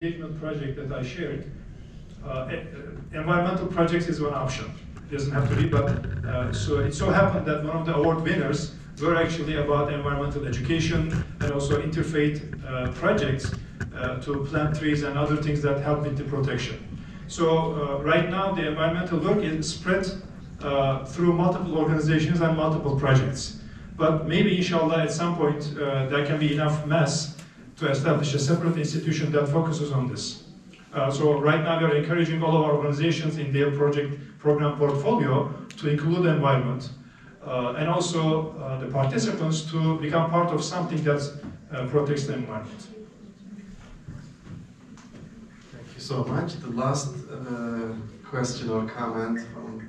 engagement project that I shared, environmental projects is one option. It doesn't have to be, but so it so happened that one of the award winners were actually about environmental education and also interfaith projects to plant trees and other things that help with the protection. So right now the environmental work is spread through multiple organizations and multiple projects. But maybe inshallah at some point there can be enough mass to establish a separate institution that focuses on this. So right now we are encouraging all of our organizations in their program portfolio to include the environment and also the participants to become part of something that protects the environment. Thank you so much. The last question or comment from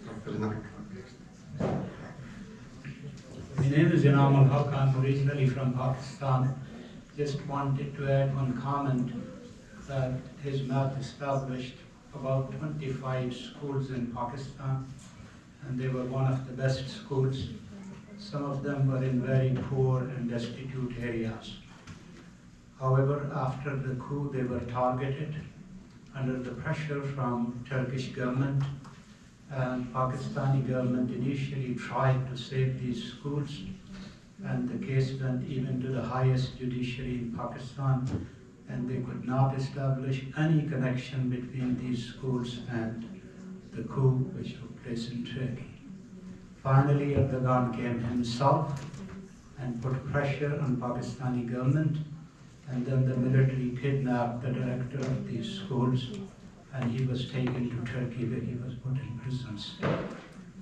Dr. Inak. My name is Inam al-Haq. I'm originally from Pakistan. Just wanted to add one comment that Hizmet established about 25 schools in Pakistan, and they were one of the best schools. Some of them were in very poor and destitute areas. However, after the coup, they were targeted under the pressure from Turkish government, and Pakistani government initially tried to save these schools, and the case went even to the highest judiciary in Pakistan, and they could not establish any connection between these schools and the coup which took place in Turkey. Finally, Erdogan came himself and put pressure on Pakistani government, and then the military kidnapped the director of these schools, and he was taken to Turkey where he was put in prisons.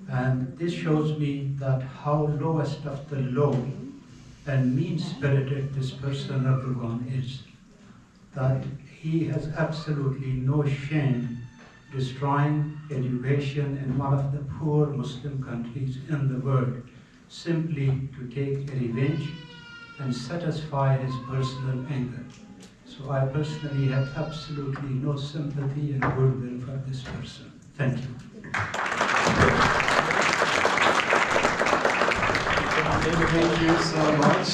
And this shows me that how lowest of the low and mean-spirited this person Erdogan is, that he has absolutely no shame destroying education in one of the poor Muslim countries in the world, simply to take a revenge and satisfy his personal anger. So I personally have absolutely no sympathy and goodwill for this person. Thank you. Thank you so much.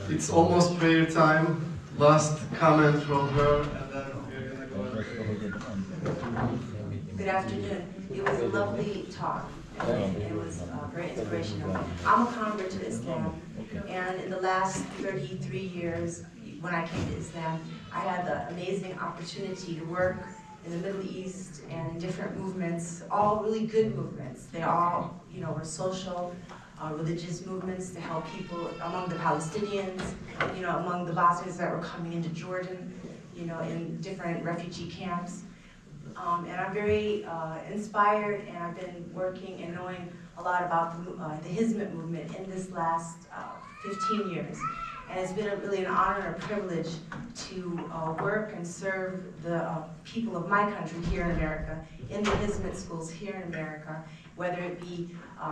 It's almost prayer time. Last comment from her, and then we're going to go. Good afternoon. It was a lovely talk, and it was very inspirational. I'm a convert to Islam, and in the last 33 years, when I came to Islam, I had the amazing opportunity to work in the Middle East and in different movements, all really good movements. They all, were social, religious movements to help people among the Palestinians, among the Bosnians that were coming into Jordan, in different refugee camps. And I'm very inspired, and I've been working and knowing a lot about the Hizmet movement in this last 15 years. And it's been really an honor and a privilege to work and serve the people of my country here in America, in the Hizmet schools here in America, whether it be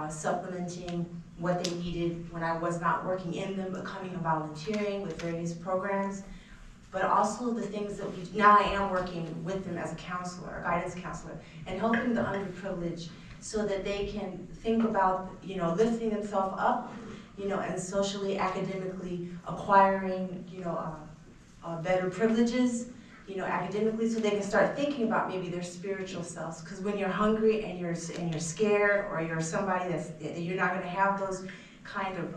supplementing what they needed when I was not working in them, but coming and volunteering with various programs, but also the things that now I am working with them as a counselor, a guidance counselor, and helping the underprivileged so that they can think about, lifting themselves up, and socially, academically acquiring, better privileges, academically, so they can start thinking about maybe their spiritual selves. Because when you're hungry and you're scared, or you're somebody you're not going to have those kind of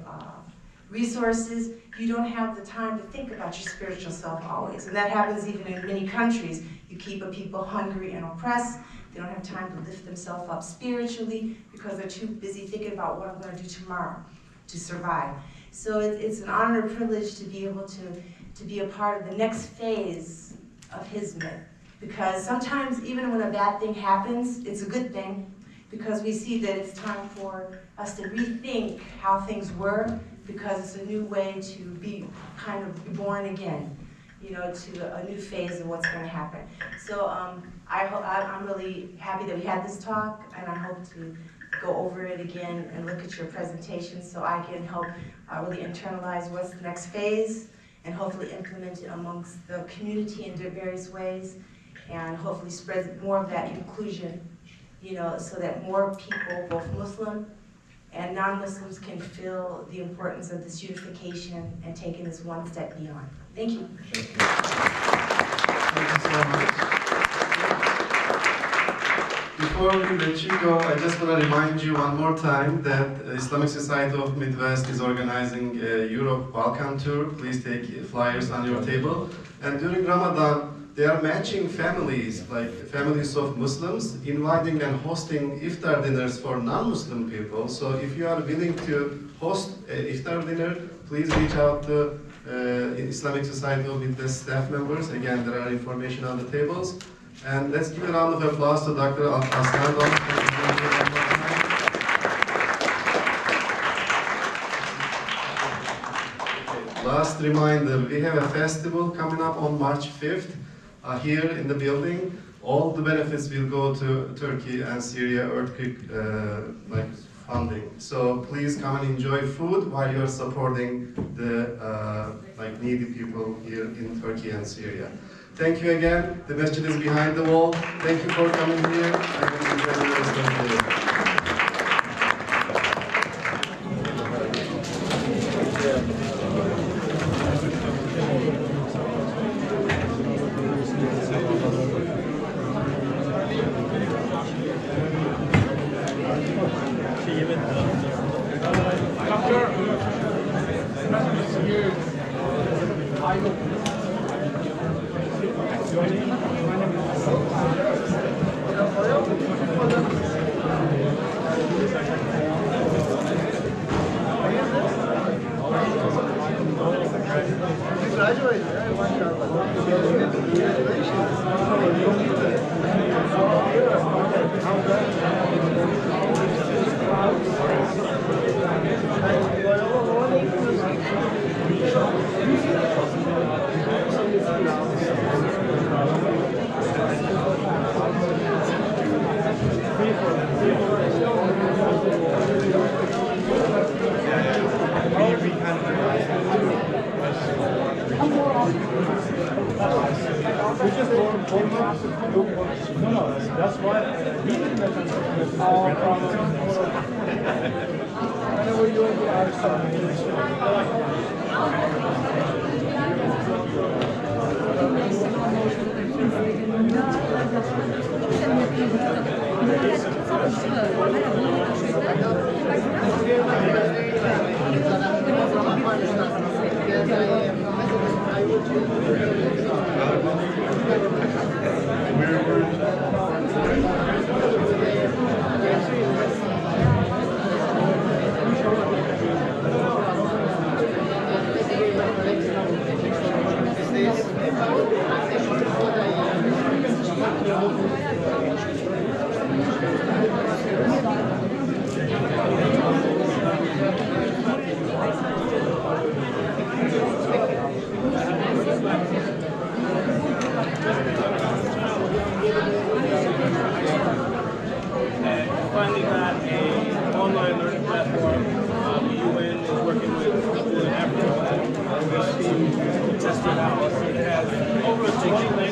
resources, you don't have the time to think about your spiritual self always. And that happens even in many countries. You keep a people hungry and oppressed. They don't have time to lift themselves up spiritually because they're too busy thinking about what I'm going to do tomorrow to survive. So it's an honor and privilege to be able to be a part of the next phase of Hizmet. Because sometimes, even when a bad thing happens, it's a good thing, because we see that it's time for us to rethink how things were, because it's a new way to be born again, to a new phase of what's going to happen. So I'm really happy that we had this talk, and I hope to go over it again and look at your presentation so I can help really internalize what's the next phase and hopefully implement it amongst the community in various ways, and hopefully spread more of that inclusion, so that more people, both Muslim and non-Muslims, can feel the importance of this unification and taking this one step beyond. Thank you. Thank you so much. Before we let you go, I just want to remind you one more time that Islamic Society of Midwest is organizing a Europe-Balkan tour. Please take flyers on your table. And during Ramadan, they are matching families, like families of Muslims, inviting and hosting iftar dinners for non-Muslim people. So if you are willing to host an iftar dinner, please reach out to Islamic Society of Midwest staff members. Again, there are information on the tables. And let's give a round of applause to Dr. Alp Aslandogan. Last reminder, we have a festival coming up on March 5th here in the building. All the benefits will go to Turkey and Syria earthquake funding. So please come and enjoy food while you're supporting the needy people here in Turkey and Syria. Thank you again. The masjid is behind the wall. Thank you for coming here. I hope you enjoy the rest of the day. That's why finally got an online learning platform. The UN is working with people in Africa to test it out. It has over 20 languages.